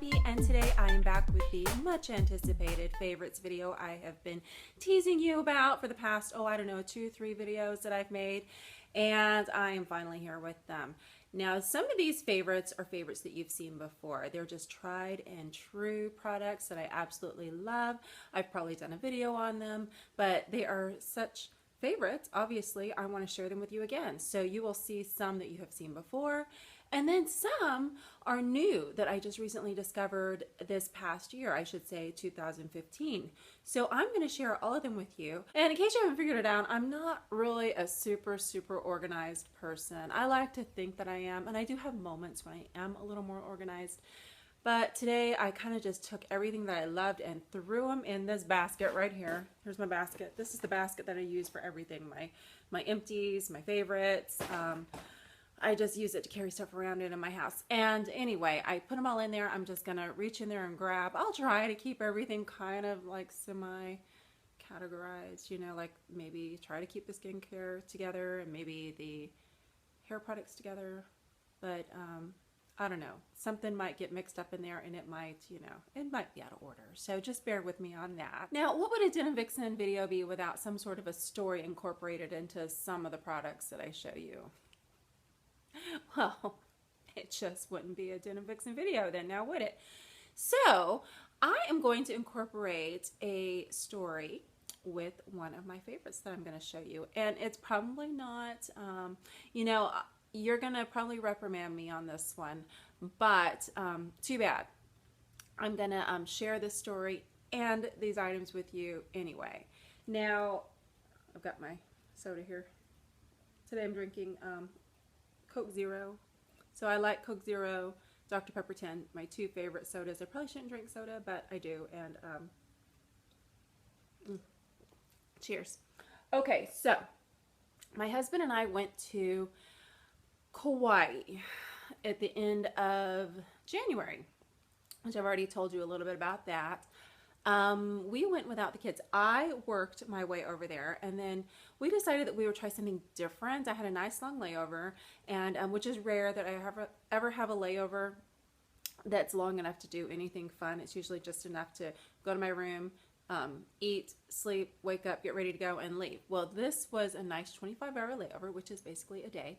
Cathy, and today I am back with the much anticipated favorites video I have been teasing you about for the past, I don't know, 2-3 videos that I've made, and I am finally here with them. Now, some of these favorites are favorites that you've seen before. They're just tried and true products that I absolutely love. I've probably done a video on them, but they are such favorites. Obviously, I want to share them with you again. So you will see some that you have seen before, and then some are new that I just recently discovered this past year, I should say 2015. So I'm going to share all of them with you. And in case you haven't figured it out, I'm not really a super organized person. I like to think that I am, and I do have moments when I am a little more organized. But today I kind of just took everything that I loved and threw them in this basket right here. Here's my basket. This is the basket that I use for everything. My empties, my favorites. I just use it to carry stuff around in my house. And anyway, I put them all in there. I'm just going to reach in there and grab. I'll try to keep everything kind of like semi-categorized, you know, like maybe try to keep the skincare together and maybe the hair products together. But I don't know. Something might get mixed up in there and it might, you know, it might be out of order. So just bear with me on that. Now, what would a Denim Vixen video be without some sort of a story incorporated into some of the products that I show you? Well, it just wouldn't be a Denim Vixen video then, now would it? So I am going to incorporate a story with one of my favorites that I'm going to show you. And it's probably not, you know, you're going to probably reprimand me on this one, but too bad. I'm going to share this story and these items with you anyway. Now, I've got my soda here. Today I'm drinking Coke Zero. So I like Coke Zero, Dr. Pepper 10, my two favorite sodas. I probably shouldn't drink soda, but I do. And cheers. Okay, so my husband and I went to Kauai at the end of January, which I've already told you a little bit about that. We went without the kids. I worked my way over there, and then we decided that we would try something different. I had a nice long layover, and which is rare that I ever have a layover that's long enough to do anything fun. It's usually just enough to go to my room, eat, sleep, wake up, get ready to go, and leave. Well, this was a nice 25-hour layover, which is basically a day.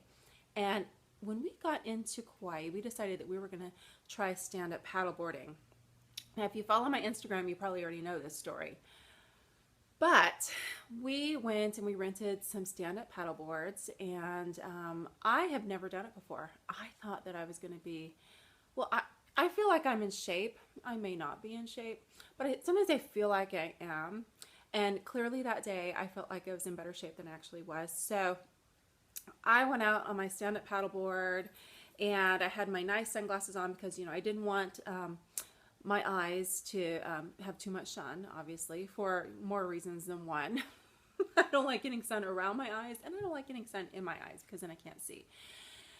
And when we got into Kauai, we decided that we were going to try stand-up paddleboarding. Now, if you follow my Instagram, you probably already know this story. But we went and we rented some stand-up paddle boards, and I have never done it before. I thought that I was going to be, well, I feel like I'm in shape. I may not be in shape, but sometimes I feel like I am. And clearly that day, I felt like I was in better shape than I actually was. So I went out on my stand-up paddle board, and I had my nice sunglasses on because, you know, I didn't want my eyes to have too much sun, obviously, for more reasons than one. I don't like getting sun around my eyes, and I don't like getting sun in my eyes because then I can't see.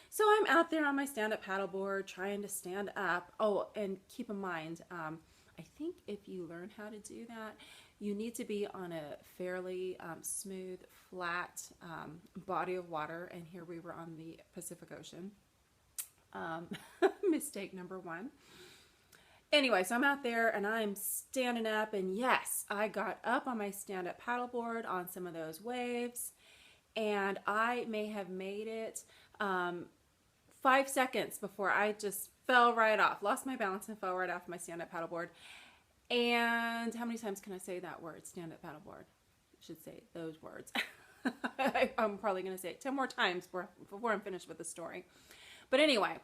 So I'm out there on my stand-up paddleboard trying to stand up. Oh, and keep in mind, I think if you learn how to do that, you need to be on a fairly smooth, flat body of water, and here we were on the Pacific Ocean. Mistake number one. Anyway, so I'm out there and I'm standing up, and yes, I got up on my stand-up paddleboard on some of those waves, and I may have made it 5 seconds before I just fell right off, lost my balance and fell right off my stand-up paddleboard. And how many times can I say that word, stand-up paddleboard? I should say those words. I'm probably going to say it 10 more times before I'm finished with the story. But anyway,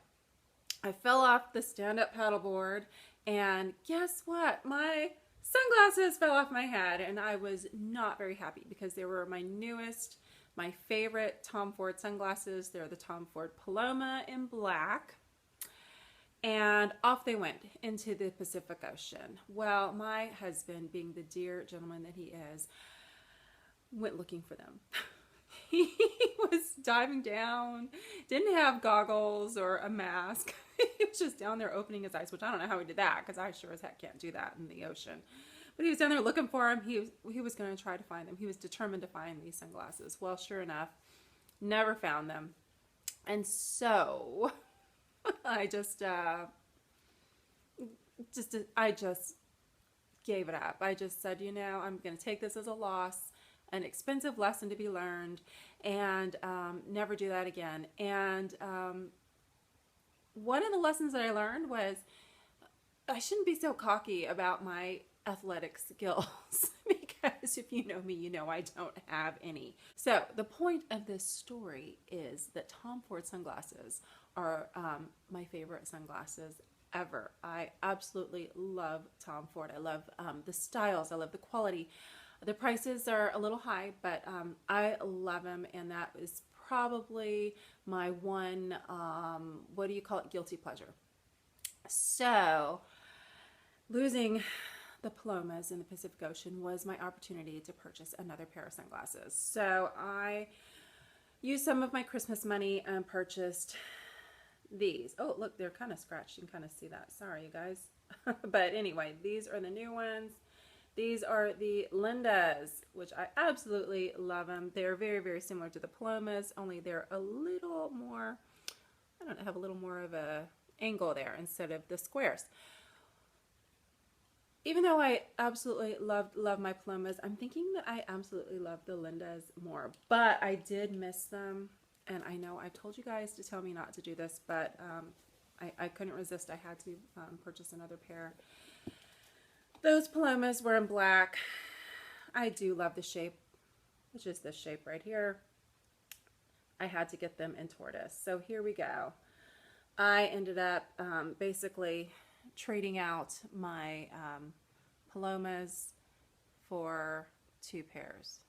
I fell off the stand-up paddleboard, and guess what? My sunglasses fell off my head, and I was not very happy because they were my newest, my favorite Tom Ford sunglasses. They're the Tom Ford Paloma in black, and off they went into the Pacific Ocean. Well, my husband, being the dear gentleman that he is, went looking for them. He was diving down, didn't have goggles or a mask. He was just down there opening his eyes, which I don't know how he did that because I sure as heck can't do that in the ocean. But he was down there looking for them. He was going to try to find them. He was determined to find these sunglasses. Well, sure enough, never found them. And so I just I just gave it up. I just said, you know, I'm going to take this as a loss, an expensive lesson to be learned, and never do that again. And one of the lessons that I learned was I shouldn't be so cocky about my athletic skills because if you know me, you know I don't have any. So the point of this story is that Tom Ford sunglasses are my favorite sunglasses ever. I absolutely love Tom Ford. I love the styles. I love the quality. The prices are a little high, but I love them, and that is probably my one, what do you call it, guilty pleasure. So losing the Palomas in the Pacific Ocean was my opportunity to purchase another pair of sunglasses. So I used some of my Christmas money and purchased these. Oh, look, they're kind of scratched. You can kind of see that. Sorry, you guys. But anyway, these are the new ones. These are the Lindas, which I absolutely love them. They're very, very similar to the Palomas, only they're a little more, I don't know, have a little more of a angle there instead of the squares. Even though I absolutely love my Palomas, I'm thinking that I absolutely love the Lindas more. But I did miss them, and I know I've told you guys to tell me not to do this, but I couldn't resist. I had to purchase another pair. Those Palomas were in black. I do love the shape, which is this shape right here. I had to get them in tortoise. So here we go. I ended up basically trading out my Palomas for two pairs.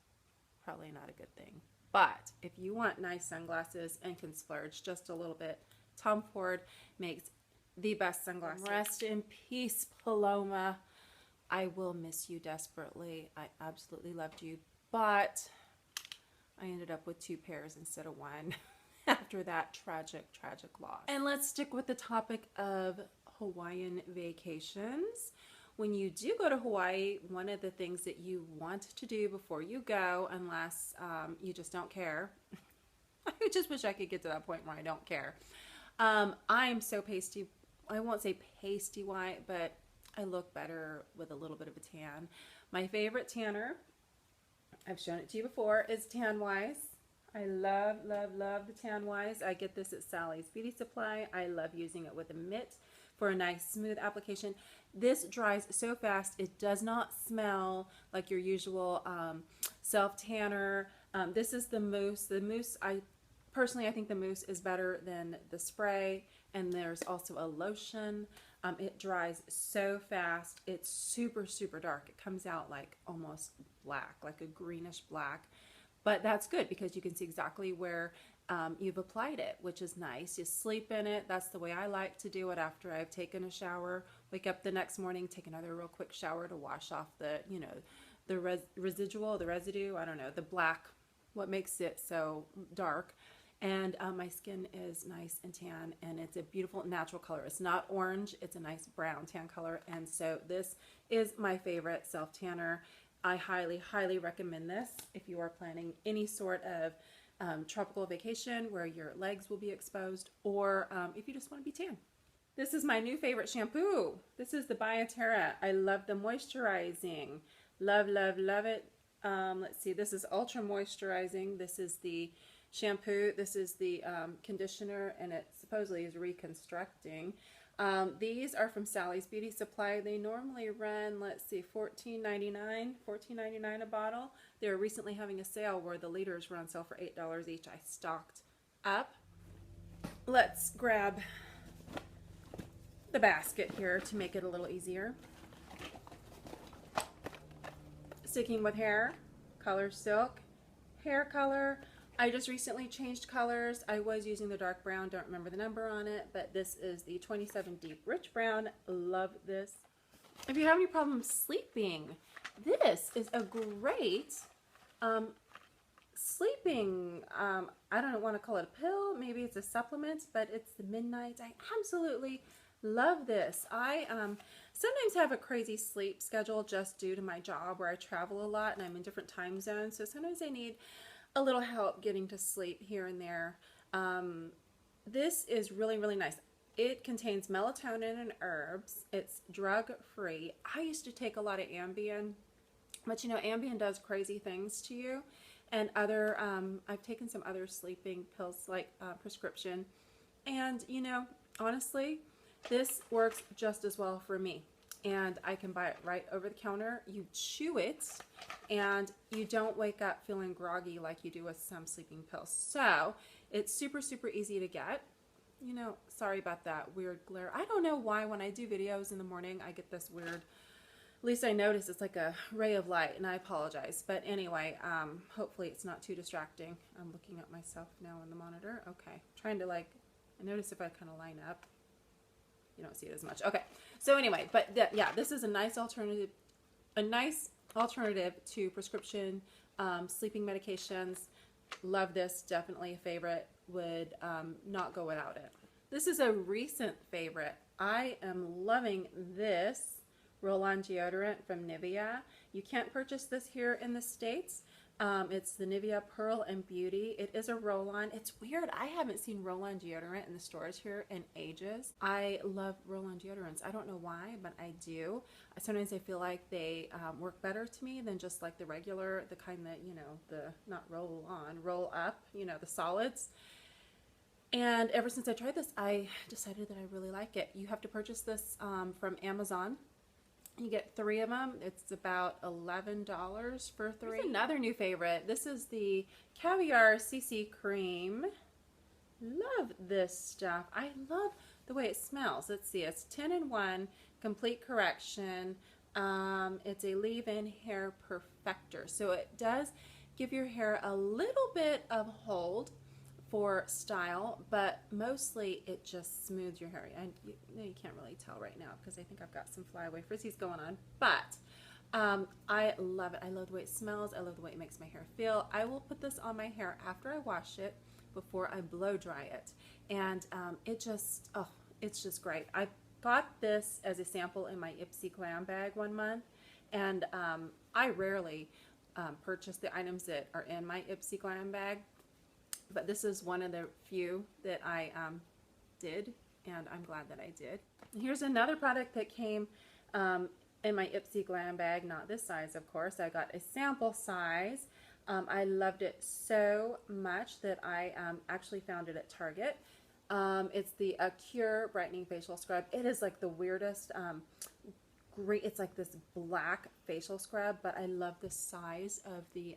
Probably not a good thing. But if you want nice sunglasses and can splurge just a little bit, Tom Ford makes the best sunglasses. Rest in peace, Paloma. I will miss you desperately. I absolutely loved you, but I ended up with two pairs instead of one after that tragic loss. And let's stick with the topic of Hawaiian vacations. When you do go to Hawaii, one of the things that you want to do before you go, unless you just don't care, I just wish I could get to that point where I don't care. I'm so pasty, I won't say pasty white, but I look better with a little bit of a tan. My favorite tanner, I've shown it to you before, is Tanwise. I love the Tanwise. I get this at Sally's Beauty Supply. I love using it with a mitt for a nice smooth application. This dries so fast. It does not smell like your usual self-tanner. This is the mousse. The mousse, personally, I think the mousse is better than the spray. And there's also a lotion. It dries so fast. It's super dark. It comes out like almost black, like a greenish black. But that's good because you can see exactly where you've applied it, which is nice. You sleep in it. That's the way I like to do it after I've taken a shower. Wake up the next morning, take another real quick shower to wash off the, you know, the residue, I don't know, the black, what makes it so dark. And my skin is nice and tan, and it's a beautiful natural color. It's not orange, it's a nice brown tan color. And so this is my favorite self-tanner. I highly recommend this if you are planning any sort of tropical vacation where your legs will be exposed, or if you just want to be tan. This is my new favorite shampoo. This is the Bioterra. I love the moisturizing. Love it. Let's see, this is ultra moisturizing. This is the shampoo. This is the conditioner, and it supposedly is reconstructing. These are from Sally's Beauty Supply. They normally run, let's see, $14.99 a bottle. They're recently having a sale where the liters were on sale for $8 each. I stocked up. Let's grab the basket here to make it a little easier. Sticking with hair, color silk, hair color. I just recently changed colors. I was using the dark brown, don't remember the number on it, but this is the 27 Deep Rich Brown. Love this. If you have any problems sleeping, this is a great sleeping, I don't want to call it a pill, maybe it's a supplement, but it's the Midnight. I absolutely love this. I sometimes have a crazy sleep schedule just due to my job where I travel a lot and I'm in different time zones, so sometimes I need a little help getting to sleep here and there. This is really nice. it contains melatonin and herbs. It's drug-free. I used to take a lot of Ambien, but you know, Ambien does crazy things to you. And other, I've taken some other sleeping pills like prescription. And you know, honestly, this works just as well for me. And I can buy it right over the counter. You chew it and you don't wake up feeling groggy like you do with some sleeping pills. So it's super, super easy to get. You know, sorry about that weird glare. I don't know why when I do videos in the morning I get this weird, at least I notice it's like a ray of light, and I apologize. But anyway, hopefully it's not too distracting. I'm looking at myself now on the monitor. Okay, trying to like, I notice if I kind of line up, you don't see it as much. Okay, so anyway, but yeah, this is a nice alternative to prescription sleeping medications. Love this, definitely a favorite. Would not go without it. This is a recent favorite. I am loving this roll-on deodorant from Nivea. You can't purchase this here in the States. It's the Nivea Pearl and Beauty. It is a roll-on. It's weird. I haven't seen roll-on deodorant in the stores here in ages. I love roll-on deodorants. I don't know why, but I do. Sometimes I feel like they work better to me than just like the regular, the kind that, you know, the not roll-on, roll-up, you know, the solids. And ever since I tried this, I decided that I really like it. You have to purchase this from Amazon. You get 3 of them. It's about $11 for 3. Here's another new favorite. This is the Caviar CC Cream. Love this stuff. I love the way it smells. Let's see. It's 10-in-1 complete correction. It's a leave-in hair perfector. So it does give your hair a little bit of hold for style, but mostly it just smooths your hair. And you can't really tell right now because I think I've got some flyaway frizzies going on, but I love it. I love the way it smells. I love the way it makes my hair feel. I will put this on my hair after I wash it before I blow dry it, and it just, oh, it's just great. I got this as a sample in my Ipsy Glam bag one month, and I rarely purchase the items that are in my Ipsy Glam bag, but this is one of the few that I did, and I'm glad that I did. Here's another product that came in my Ipsy Glam bag, not this size, of course. I got a sample size. I loved it so much that I actually found it at Target. It's the Cure Brightening Facial Scrub. It is like the weirdest, great, it's like this black facial scrub, but I love the size of the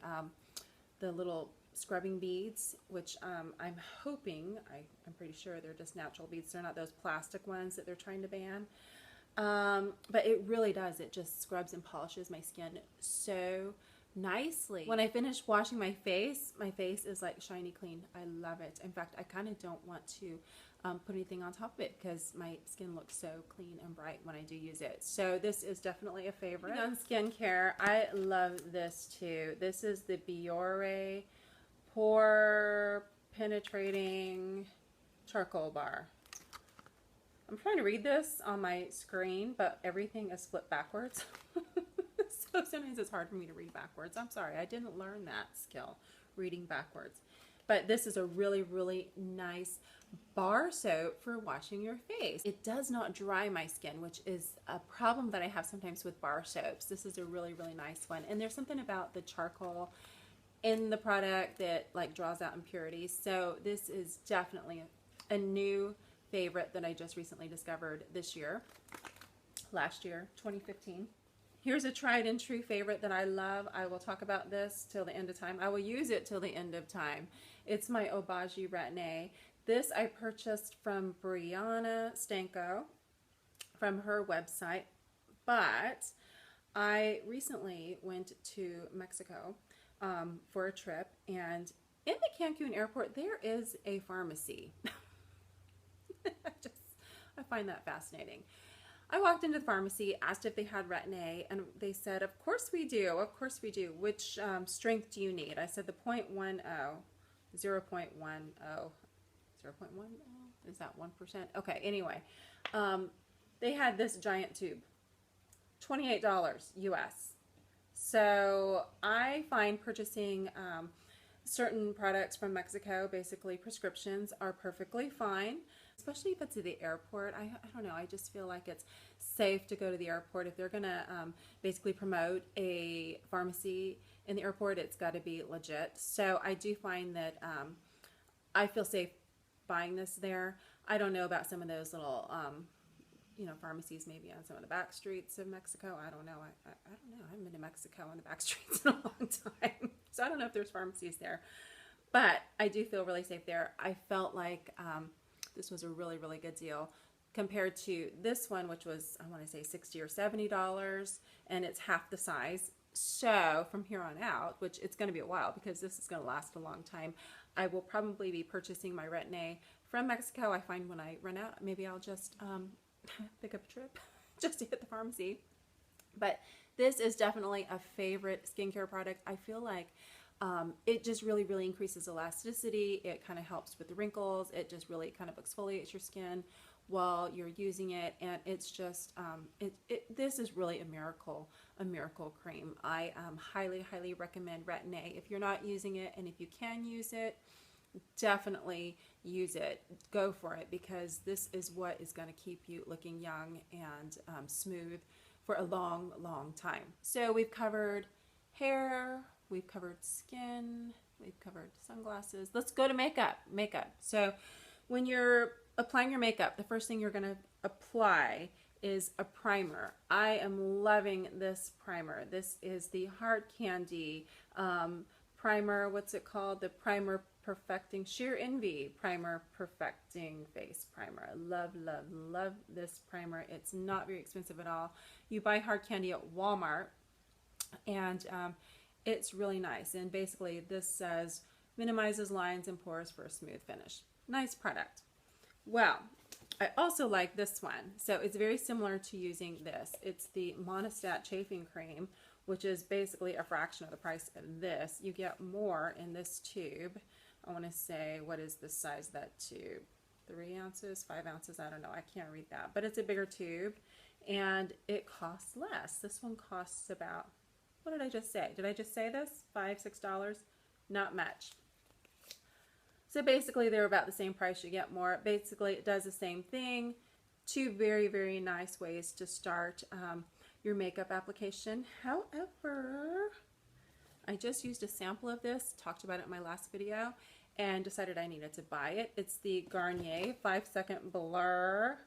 little scrubbing beads, which I'm hoping, I'm pretty sure they're just natural beads. They're not those plastic ones that they're trying to ban. But it really does. It just scrubs and polishes my skin so nicely. When I finish washing my face is like shiny clean. I love it. In fact, I kind of don't want to put anything on top of it because my skin looks so clean and bright when I do use it. So this is definitely a favorite. On skincare, I love this too. This is the Aure Pore Penetrating Charcoal Bar. I'm trying to read this on my screen, but everything is flipped backwards. So sometimes it's hard for me to read backwards. I'm sorry, I didn't learn that skill, reading backwards. But this is a really, really nice bar soap for washing your face. It does not dry my skin, which is a problem that I have sometimes with bar soaps. This is a really, really nice one. And there's something about the charcoal in the product that like draws out impurities. So this is definitely a new favorite that I just recently discovered this year, last year, 2015. Here's a tried and true favorite that I love. I will talk about this till the end of time. I will use it till the end of time. It's my Oaji Retine. This I purchased from Brianna Stanko from her website, but I recently went to Mexico for a trip, and in the Cancun airport there is a pharmacy. I find that fascinating. I walked into the pharmacy, asked if they had Retinol, and they said, of course we do, of course we do. Which strength do you need? I said the 0.10, 0.10, 0.10, is that 1%? Okay, anyway, they had this giant tube, $28 US. So I find purchasing certain products from Mexico, basically prescriptions, are perfectly fine. especially if it's at the airport. I don't know, I just feel like it's safe to go to the airport. If they're gonna basically promote a pharmacy in the airport, it's got to be legit. So I do find that I feel safe buying this there. I don't know about some of those little you know, pharmacies maybe on some of the back streets of Mexico. I don't know. I don't know. I haven't been to Mexico on the back streets in a long time. So I don't know if there's pharmacies there. But I do feel really safe there. I felt like this was a really, really good deal compared to this one, which was, I want to say $60 or $70, and it's half the size. So from here on out, which it's going to be a while because this is going to last a long time, I will probably be purchasing my Retin-A from Mexico. I find when I run out, maybe I'll just pick up a trip just to hit the pharmacy. But this is definitely a favorite skincare product. I feel like it just really, really increases elasticity. It kind of helps with the wrinkles. It just really kind of exfoliates your skin while you're using it, and it's just this is really a miracle cream. I highly, highly recommend Retin-A. If you're not using it, and if you can use it, definitely use it. Go for it, because this is what is going to keep you looking young and smooth for a long, long time. So we've covered hair, we've covered skin, we've covered sunglasses. Let's go to makeup. So when you're applying your makeup, the first thing you're going to apply is a primer. I am loving this primer. This is the Hard Candy primer. What's it called? The Primer Perfecting Sheer Envy Primer Perfecting Face Primer. I love, love, love this primer. It's not very expensive at all. You buy Hard Candy at Walmart, and it's really nice. And basically this says minimizes lines and pores for a smooth finish. Nice product. Well, I also like this one. So it's very similar to using this. It's the Monistat Chafing Cream, which is basically a fraction of the price of this. You get more in this tube. I want to say, what is the size of that tube? 3 ounces, 5 ounces, I don't know. I can't read that. But it's a bigger tube, and it costs less. This one costs about, what did I just say? Did I just say this? $5, $6? Not much. So basically they're about the same price. You get more. Basically it does the same thing. 2 very, very nice ways to start your makeup application. However, I just used a sample of this, talked about it in my last video, and decided I needed to buy it. It's the Garnier 5-Second Blur.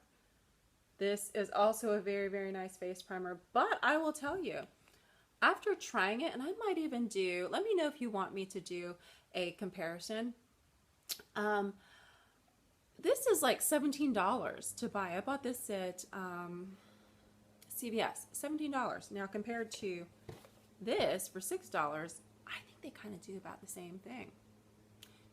This is also a very, very nice face primer, but I will tell you, after trying it, and I might even do, let me know if you want me to do a comparison. This is like $17 to buy. I bought this at CVS, $17. Now compared to this for $6, I think they kind of do about the same thing.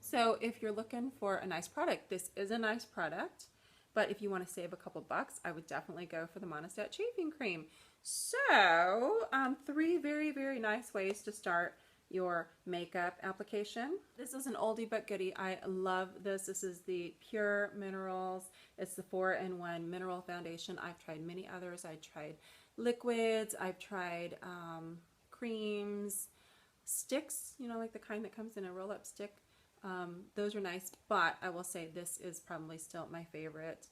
So if you're looking for a nice product, this is a nice product. But if you want to save a couple bucks, I would definitely go for the Monistat Chafing Cream. So 3 very, very nice ways to start your makeup application. This is an oldie but goodie. I love this. This is the Pure Minerals. It's the 4-in-1 mineral foundation. I've tried many others. I tried liquids. I've tried creams, sticks, you know, like the kind that comes in a roll-up stick. Those are nice, but I will say this is probably still my favorite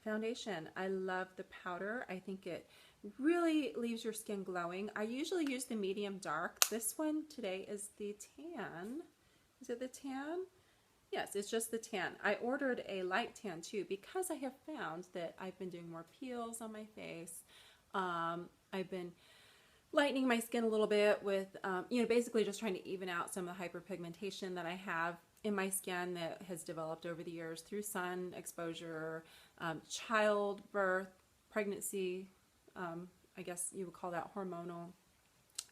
foundation. I love the powder. I think it really leaves your skin glowing. I usually use the medium dark. This one today is the tan. Is it the tan? Yes, it's just the tan. I ordered a light tan too because I have found that I've been doing more peels on my face. I've been lightening my skin a little bit with, you know, basically just trying to even out some of the hyperpigmentation that I have in my skin that has developed over the years through sun exposure, childbirth, pregnancy, I guess you would call that hormonal.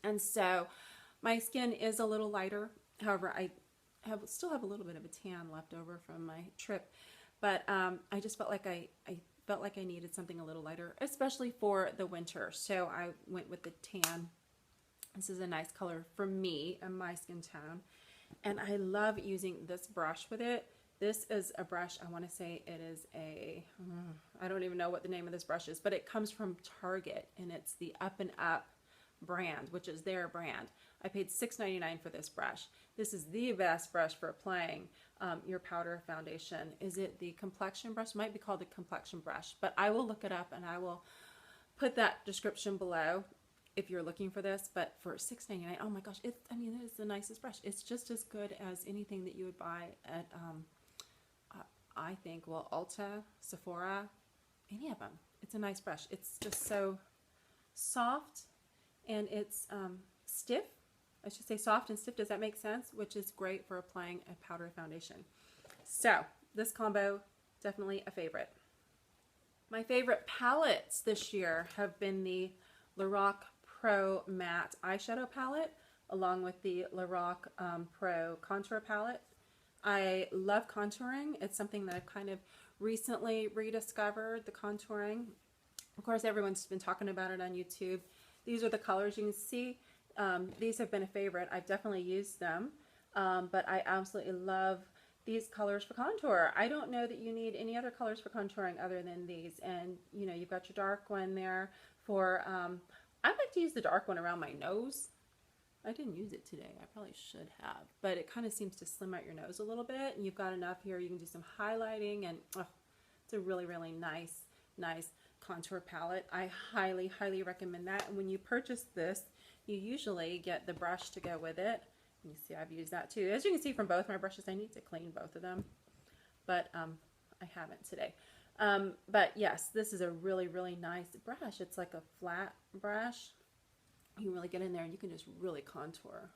And so my skin is a little lighter. However, I still have a little bit of a tan left over from my trip, but I just felt like I felt like I needed something a little lighter, especially for the winter. So I went with the tan. This is a nice color for me and my skin tone. And I love using this brush with it. This is a brush, I want to say it is a, I don't even know what the name of this brush is, but it comes from Target, and it's the Up and Up brand, which is their brand. I paid $6.99 for this brush. This is the best brush for applying your powder foundation. Is it the complexion brush? It might be called the complexion brush, but I will look it up and I will put that description below if you're looking for this. But for $6.99, oh my gosh, I mean, it is the nicest brush. It's just as good as anything that you would buy at, I think, well, Ulta, Sephora, any of them. It's a nice brush. It's just so soft and it's stiff. I should say soft and stiff. Does that make sense? Which is great for applying a powder foundation. So this combo, definitely a favorite. My favorite palettes this year have been the Lorac Pro Matte Eyeshadow Palette along with the Lorac Pro Contour Palette. I love contouring. It's something that I've kind of recently rediscovered, the contouring. Of course, everyone's been talking about it on YouTube. These are the colors you can see. These have been a favorite. I've definitely used them, but I absolutely love these colors for contour. I don't know that you need any other colors for contouring other than these. And you know, you've got your dark one there for, I like to use the dark one around my nose. I didn't use it today. I probably should have, but it kind of seems to slim out your nose a little bit, and you've got enough here. You can do some highlighting, and oh, it's a really, really nice contour palette. I highly, highly recommend that. And when you purchase this, you usually get the brush to go with it. You see, I've used that too. As you can see from both my brushes, I need to clean both of them, but I haven't today. But yes, this is a really, really nice brush. It's like a flat brush. You can really get in there and you can just really contour.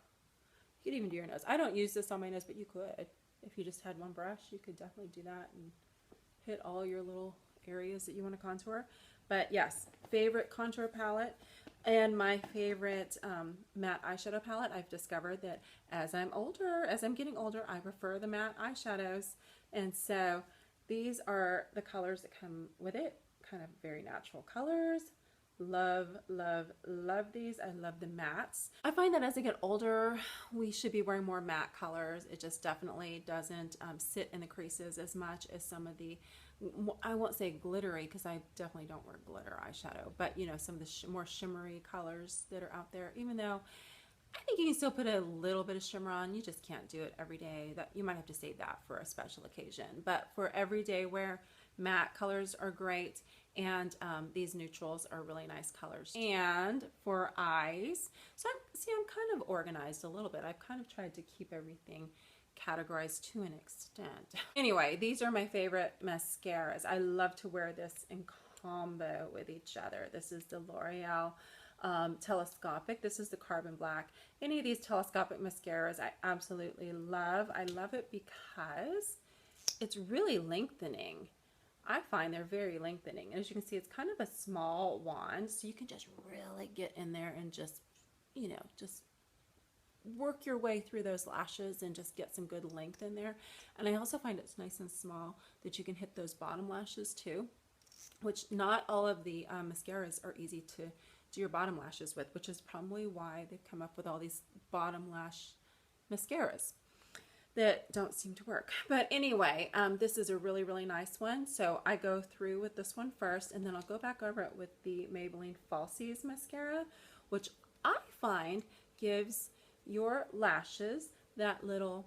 You could even do your nose. I don't use this on my nose, but you could. If you just had one brush, you could definitely do that and hit all your little areas that you want to contour. But yes, favorite contour palette. And my favorite matte eyeshadow palette. I've discovered that as I'm getting older, I prefer the matte eyeshadows. And so these are the colors that come with it. Kind of very natural colors. Love, love, love these. I love the mattes. I find that as I get older, we should be wearing more matte colors. It just definitely doesn't sit in the creases as much as some of the, I won't say glittery because I definitely don't wear glitter eyeshadow, but you know, some of the more shimmery colors that are out there, even though I think you can still put a little bit of shimmer on. You just can't do it every day. That you might have to save that for a special occasion, but for everyday wear, matte colors are great. And these neutrals are really nice colors. And for eyes, so I'm kind of organized a little bit. I've kind of tried to keep everything categorized to an extent. Anyway, these are my favorite mascaras. I love to wear this in combo with each other. This is the L'Oreal Telescopic. This is the Carbon Black. Any of these telescopic mascaras I absolutely love. I love it because it's really lengthening. I find they're very lengthening. As you can see, it's kind of a small wand, so you can just really get in there and just, you know, just work your way through those lashes and just get some good length in there. And I also find it's nice and small that you can hit those bottom lashes too, which not all of the mascaras are easy to do your bottom lashes with, which is probably why they've come up with all these bottom lash mascaras that don't seem to work. But anyway, this is a really, really nice one. So I go through with this one first, and then I'll go back over it with the Maybelline Falsies mascara, which I find gives your lashes that little,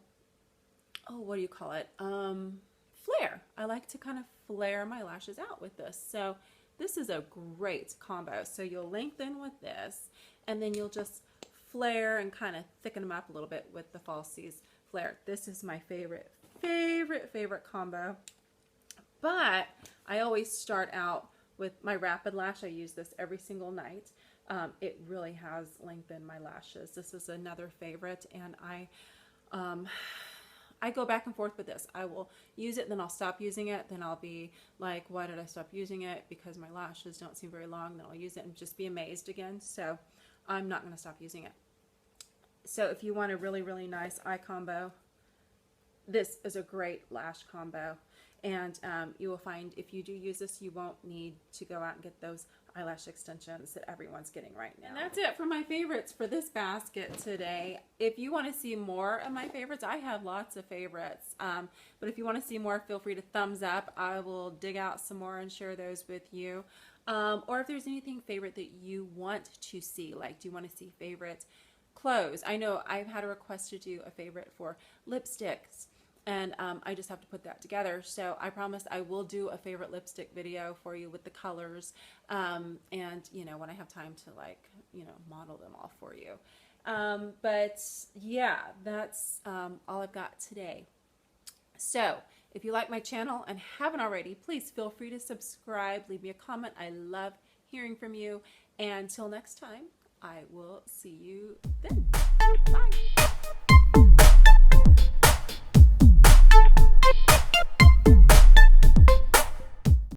oh, what do you call it? Flare. I like to kind of flare my lashes out with this. So this is a great combo. So you'll lengthen with this, and then you'll just flare and kind of thicken them up a little bit with the Falsies Flare. This is my favorite combo. But I always start out with my Rapid Lash. I use this every single night. It really has lengthened my lashes. This is another favorite, and I go back and forth with this. I will use it, then I'll stop using it. Then I'll be like, why did I stop using it? Because my lashes don't seem very long. Then I'll use it and just be amazed again. So I'm not going to stop using it. So if you want a really, really nice eye combo, this is a great lash combo. And you will find if you do use this, you won't need to go out and get those eyelash extensions that everyone's getting right now. And that's it for my favorites for this basket today. If you want to see more of my favorites, I have lots of favorites. But if you want to see more, feel free to thumbs up. I will dig out some more and share those with you. Or if there's anything favorite that you want to see, like do you want to see favorite clothes. I know I've had a request to do a favorite for lipsticks, and I just have to put that together. So I promise I will do a favorite lipstick video for you with the colors, and you know, when I have time to, like, you know, model them all for you. But yeah, that's all I've got today. So if you like my channel and haven't already, please feel free to subscribe, leave me a comment. I love hearing from you. And until next time, I will see you